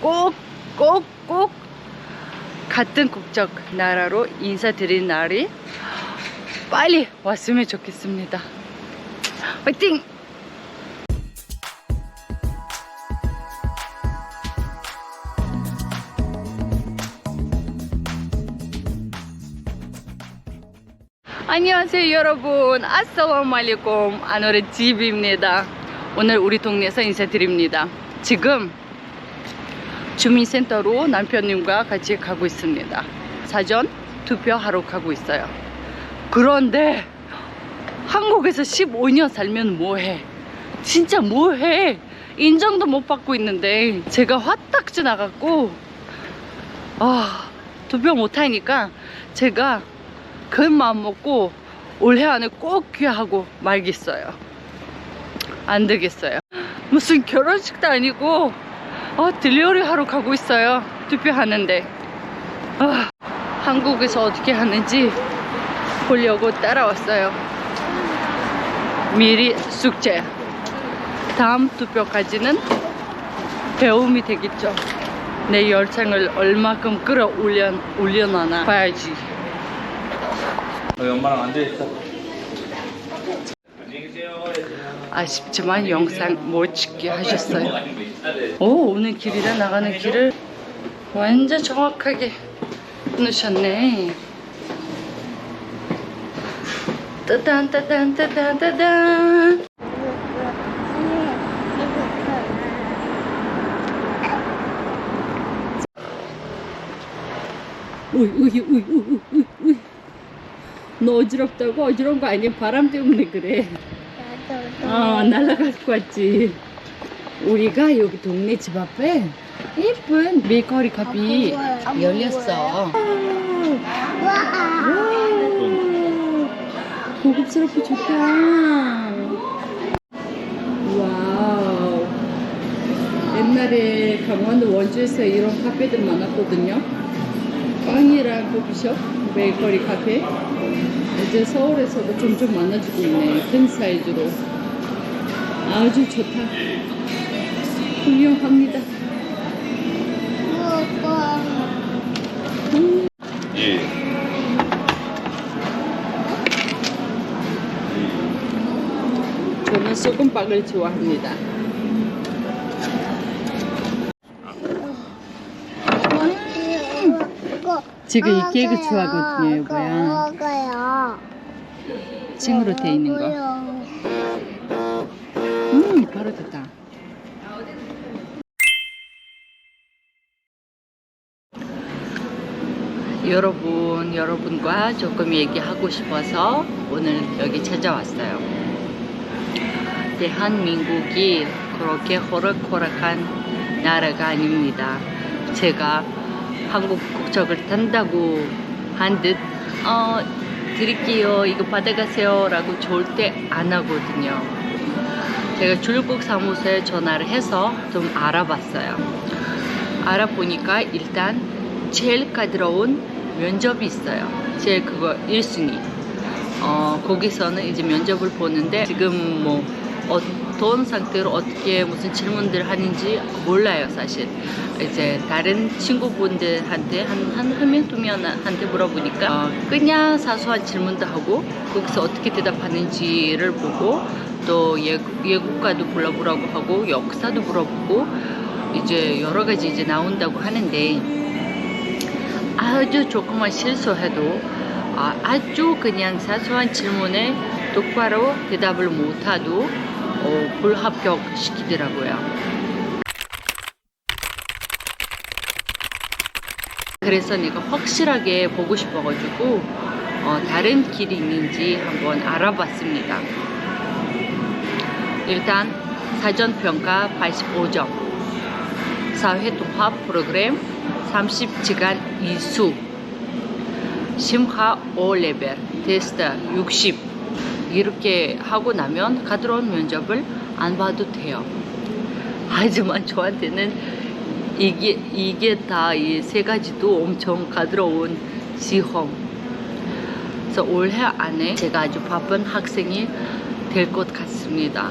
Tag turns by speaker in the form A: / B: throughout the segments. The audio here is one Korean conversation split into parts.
A: 꼭 같은 국적 나라로 인사드린 날이 빨리 왔으면 좋겠습니다. 화이팅! 안녕하세요 여러분, 아살라무 알레이쿰. 아노르 집입니다. 오늘 우리 동네에서 인사드립니다. 지금 주민센터로 남편님과 같이 가고 있습니다. 사전 투표하러 가고 있어요. 그런데 한국에서 15년 살면 뭐해? 진짜 뭐해? 인정도 못 받고 있는데 제가 화딱 지나갔고 투표 못하니까 제가 큰 마음 먹고 올해 안에 꼭 귀하고 말겠어요. 안 되겠어요. 무슨 결혼식도 아니고 딜리버리 하러 가고 있어요. 투표하는데 한국에서 어떻게 하는지 보려고 따라왔어요. 미리 숙제. 다음 투표까지는 배움이 되겠죠. 내 열정을 얼마큼 끌어올려놔나 봐야지.
B: 엄마랑 앉아있어.
A: 아쉽지만 영상 못 찍게 하셨어요. 오늘 길이랑 나가는 길을 완전 정확하게 넣으셨네. 따단. 우이. 너 어지럽다고? 어지러운 거 아니야? 바람 때문에 그래. 날아가고 왔지. 우리가 여기 동네 집 앞에 예쁜 베이커리 컵이 열렸어. 고급스럽고 좋다. 와우. 옛날에 강원도 원주에서 이런 카페들 많았거든요. 빵이랑 커피숍, 베이커리 카페. 이제 서울에서도 점점 많아지고 있네. 큰 사이즈로. 아주 좋다. 훌륭합니다.
B: 예.
A: 저는 소금빵을 좋아합니다. 지금 이 케이크 좋아하거든요, 여보야. 층으로 돼 있는 거. 바로 됐다. 여러분과 조금 얘기하고 싶어서 오늘 여기 찾아왔어요. 대한민국이 그렇게 호락호락한 나라가 아닙니다. 제가 한국 국적을 딴다고 한 듯 드릴게요, 이거 받아가세요 라고 절대 안 하거든요. 제가 출국 사무소에 전화를 해서 좀 알아봤어요. 알아보니까 일단 제일 까다로운 면접이 있어요. 제일 그거 1순위. 거기서는 이제 면접을 보는데 지금 뭐 어떤 상태로 어떻게 무슨 질문들 하는지 몰라요, 사실. 이제 다른 친구분들한테 한 명, 두 명한테 물어보니까 그냥 사소한 질문도 하고 거기서 어떻게 대답하는지를 보고 또 예국가도 불러보라고 하고 역사도 물어보고 이제 여러 가지 이제 나온다고 하는데 아주 조금만 실수해도 아주 그냥 사소한 질문에 똑바로 대답을 못해도 불합격 시키더라고요. 그래서 내가 확실하게 보고 싶어가지고 다른 길이 있는지 한번 알아봤습니다. 일단 사전평가 85점, 사회통합 프로그램 30시간 이수, 심화 5레벨, 테스트 60 이렇게 하고 나면 까다로운 면접을 안 봐도 돼요. 하지만 저한테는 이게 다 이 세 가지도 엄청 까다로운 시험. 그래서 올해 안에 제가 아주 바쁜 학생이 될 것 같습니다.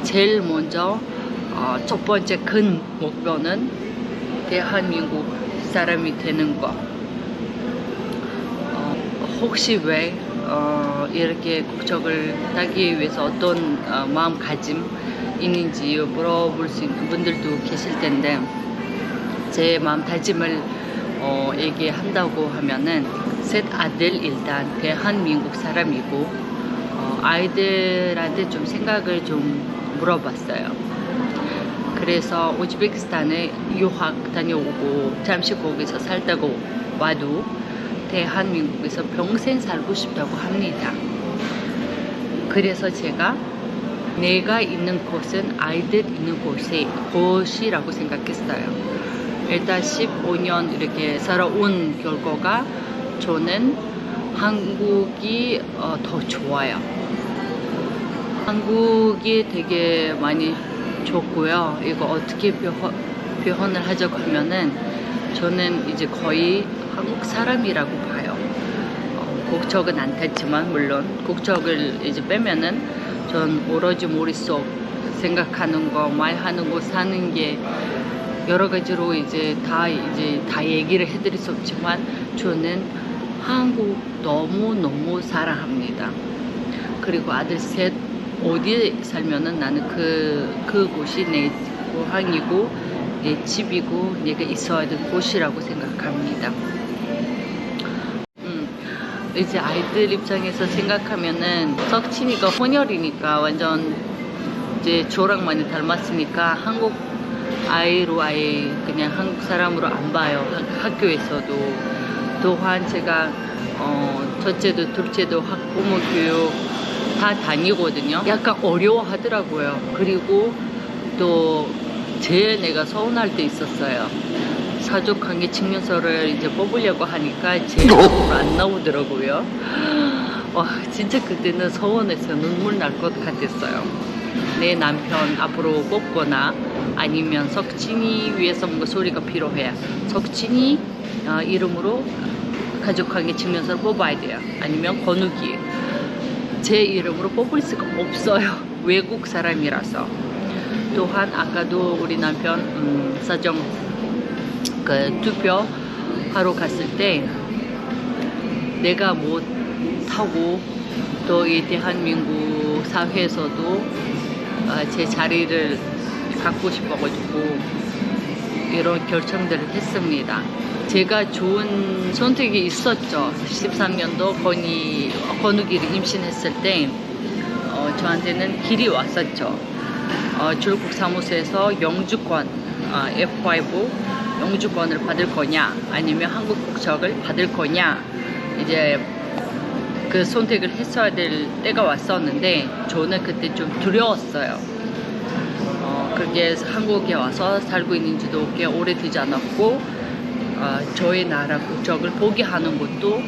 A: 제일 먼저 첫 번째 큰 목표는 대한민국 사람이 되는 거. 혹시 왜 이렇게 국적을 따기 위해서 어떤 마음가짐 있는지 물어볼 수 있는 분들도 계실 텐데, 제 마음다짐을 얘기한다고 하면은 셋 아들 일단 대한민국 사람이고, 아이들한테 좀 생각을 좀 물어봤어요. 그래서 우즈베키스탄에 유학 다녀오고 잠시 거기서 살다가 와도 대한민국에서 평생 살고 싶다고 합니다. 그래서 제가 내가 있는 곳은 아이들 있는 곳이라고 생각했어요. 일단 15년 이렇게 살아온 결과가 저는 한국이 더 좋아요. 한국이 되게 많이 좋고요. 이거 어떻게 표현을 하자고 하면은 저는 이제 거의 한국 사람이라고 봐요. 국적은 안 탔지만, 물론 국적을 이제 빼면은 전 오로지 머릿속 생각하는 거, 말하는 거, 사는 게 여러 가지로 이제 다 얘기를 해드릴 수 없지만, 저는 한국 너무 사랑합니다. 그리고 아들 셋 어디에 살면은 나는 그곳이 내 고향이고 내 집이고 내가 있어야 될 곳이라고 생각합니다. 이제 아이들 입장에서 생각하면은 석진이가 혼혈이니까 완전 이제 저랑 많이 닮았으니까 한국 아이로 아예 그냥 한국 사람으로 안 봐요. 학교에서도. 또한 제가 첫째도 둘째도 학부모 교육 다 다니거든요. 약간 어려워하더라고요. 그리고 또 내가 서운할 때 있었어요. 사족관계 증명서를 이제 뽑으려고 하니까 제 앞으로 안 나오더라고요. 진짜 그때는 서운해서 눈물 날 것 같았어요. 내 남편 앞으로 뽑거나 아니면 석진이 위해서 뭔가 소리가 필요해요. 석진이 이름으로 가족관계 증명서를 뽑아야 돼요. 아니면 건욱이 제 이름으로 뽑을 수가 없어요. 외국 사람이라서. 또한 아까도 우리 남편 사정 투표하러 갔을 때 내가 못하고 또 이 대한민국 사회에서도 제 자리를 갖고 싶어가지고 이런 결정들을 했습니다. 제가 좋은 선택이 있었죠. 13년도 건욱이를 임신했을 때 저한테는 길이 왔었죠. 출국 사무소에서 영주권 F5 영주권을 받을 거냐 아니면 한국 국적을 받을 거냐, 이제 그 선택을 했어야 될 때가 왔었는데 저는 그때 좀 두려웠어요. 그게 한국에 와서 살고 있는지도 꽤 오래되지 않았고 저의 나라 국적을 포기하는 것도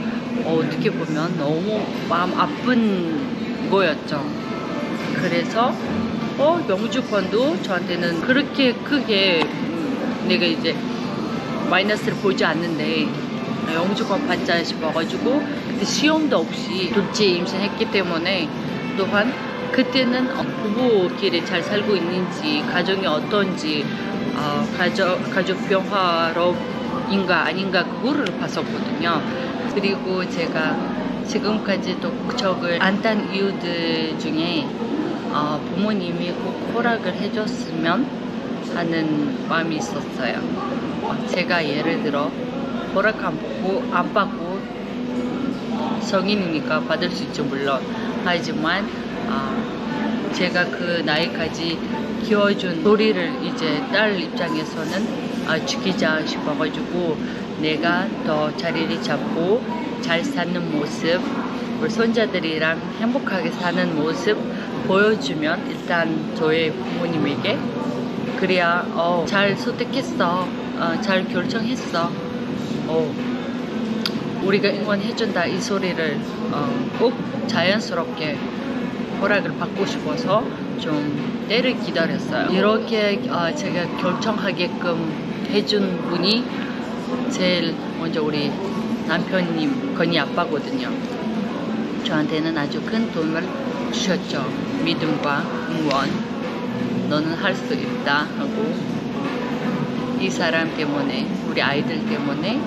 A: 어떻게 보면 너무 마음 아픈 거였죠. 그래서 영주권도 저한테는 그렇게 크게 내가 이제 마이너스를 보지 않는데 영주권 받자 싶어가지고 그때 시험도 없이 둘째 임신했기 때문에, 또한 그때는 부부끼리 잘 살고 있는지 가정이 어떤지 가족 평화로인가 아닌가 그거를 봤었거든요. 그리고 제가 지금까지도 국적을 안 딴 이유들 중에 부모님이 꼭 허락을 해줬으면 하는 마음이 있었어요. 제가 예를 들어 허락 안 받고 성인이니까 받을 수 있죠, 물론. 하지만 제가 그 나이까지 키워준 소리를 이제 딸 입장에서는 죽이자 싶어가지고 내가 더 자리를 잡고 잘 사는 모습, 우리 손자들이랑 행복하게 사는 모습 보여주면 일단 저의 부모님에게 그래야 잘 선택했어, 잘 결정했어, 우리가 응원해준다 이 소리를 꼭 자연스럽게 허락을 받고 싶어서 좀 때를 기다렸어요. 이렇게 제가 결정하게끔 해준 분이 제일 먼저 우리 남편님 건희 아빠거든요. 저한테는 아주 큰 도움을 주셨죠. 믿음과 응원, 너는 할 수 있다 하고 이 사람 때문에, 우리 아이들 때문에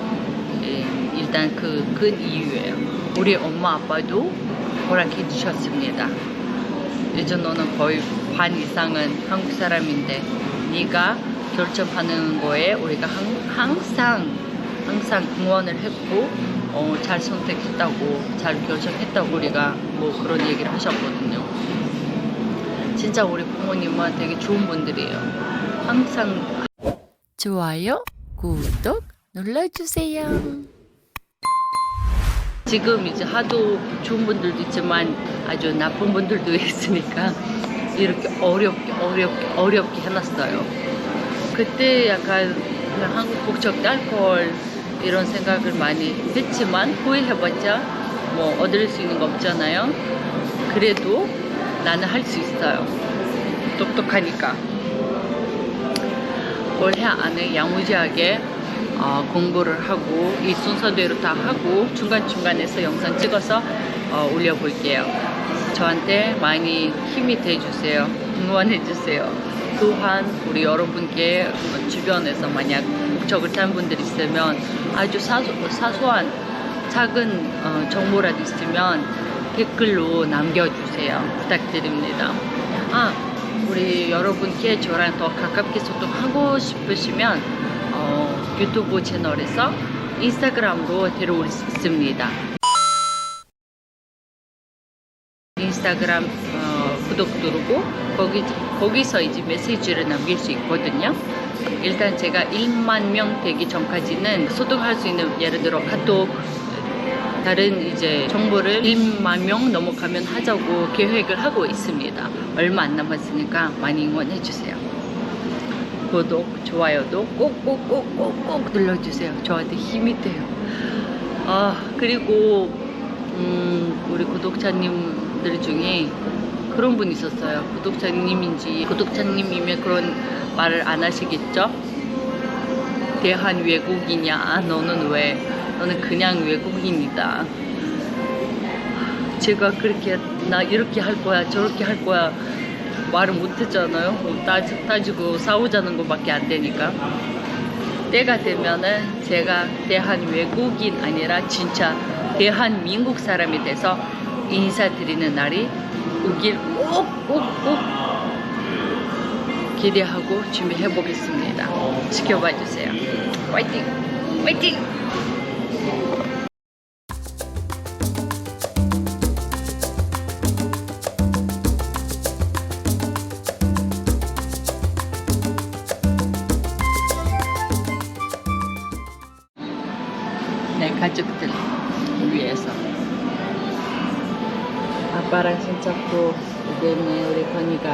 A: 일단 그 큰 이유예요. 우리 엄마 아빠도 허락해 주셨습니다. 이제 너는 거의 반 이상은 한국 사람인데 네가 결정하는 거에 우리가 항상 응원을 했고 잘 선택했다고, 잘 결정했다고 우리가 뭐 그런 얘기를 하셨거든요. 진짜 우리 부모님은 되게 좋은 분들이에요. 항상 좋아요, 구독 눌러주세요. 지금 이제 하도 좋은 분들도 있지만 아주 나쁜 분들도 있으니까 이렇게 어렵게 해놨어요. 그때 약간 그냥 한국 국적 딸 걸 이런 생각을 많이 했지만 후회해봤자 뭐 얻을 수 있는 거 없잖아요. 그래도 나는 할 수 있어요. 똑똑하니까. 올해 안에 야무지하게 공부를 하고 이 순서대로 다 하고 중간중간에서 영상 찍어서 올려볼게요. 저한테 많이 힘이 돼주세요. 응원해주세요. 또한 우리 여러분께 주변에서 만약 국적을 딴 분들 있으면 아주 사소한 작은 정보라도 있으면 댓글로 남겨주세요. 부탁드립니다. 우리 여러분께 저랑 더 가깝게 소통하고 싶으시면 유튜브 채널에서 인스타그램으로 데려올 수 있습니다. 인스타그램 구독 누르고 거기서 이제 메시지를 남길 수 있거든요. 일단 제가 1만 명 되기 전까지는 소통할 수 있는, 예를 들어 카톡, 다른 이제 정보를 1만 명 넘어가면 하자고 계획을 하고 있습니다. 얼마 안 남았으니까 많이 응원해 주세요. 구독, 좋아요도 꼭 눌러주세요. 저한테 힘이 돼요. 그리고 우리 구독자님들 중에 그런 분 있었어요. 구독자님이면 그런 말을 안 하시겠죠? 대한 외국인이야. 너는 왜? 너는 그냥 외국인이다. 제가 그렇게 나 이렇게 할 거야 저렇게 할 거야 말을 못 했잖아요. 뭐 따지고 싸우자는 것밖에 안 되니까. 때가 되면은 제가 대한 외국인 아니라 진짜 대한민국 사람이 돼서 인사드리는 날이 오길 꼭 기대하고 준비해 보겠습니다. 지켜봐 주세요. 화이팅! 화이팅! 내 가족들 위해서 아빠랑 손잡고 그다음에 우리 건이가